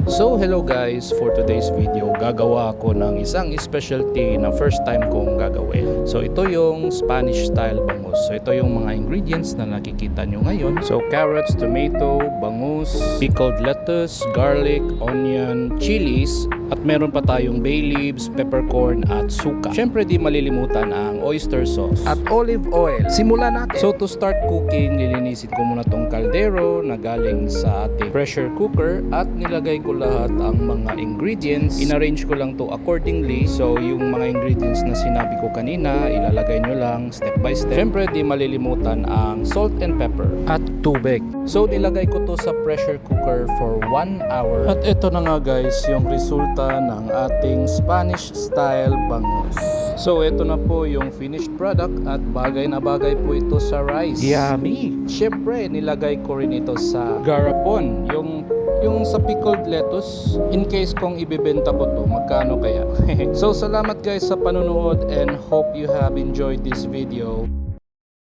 So hello guys, for today's video gagawa ako ng isang specialty na first time kong gagawin. So ito yung Spanish style bangus. So ito yung mga ingredients na nakikita nyo ngayon. So carrots, tomato, bangus, pickled lettuce, garlic, onion, chilies, at meron pa tayong bay leaves, peppercorn at suka. Syempre di malilimutan ang oyster sauce at olive oil. Simulan natin. So to start cooking, lilinisin ko muna tong kaldero na galing sa ating pressure cooker at nilagay ko lahat ang mga ingredients. In-arrange ko lang to accordingly. So yung mga ingredients na sinabi ko kanina, ilalagay nyo lang step by step. Syempre di malilimutan ang salt and pepper at tubig. So nilagay ko to sa pressure cooker for 1 hour. At ito na nga guys yung resulta ng ating Spanish style bangus. So ito na po yung finished product at bagay na bagay po ito sa rice. Yummy! Syempre nilagay ko rin ito sa garapon, yung sa pickled lettuce. In case kung ibebenta ko to, magkano kaya? So salamat guys sa panonood and hope you have enjoyed this video.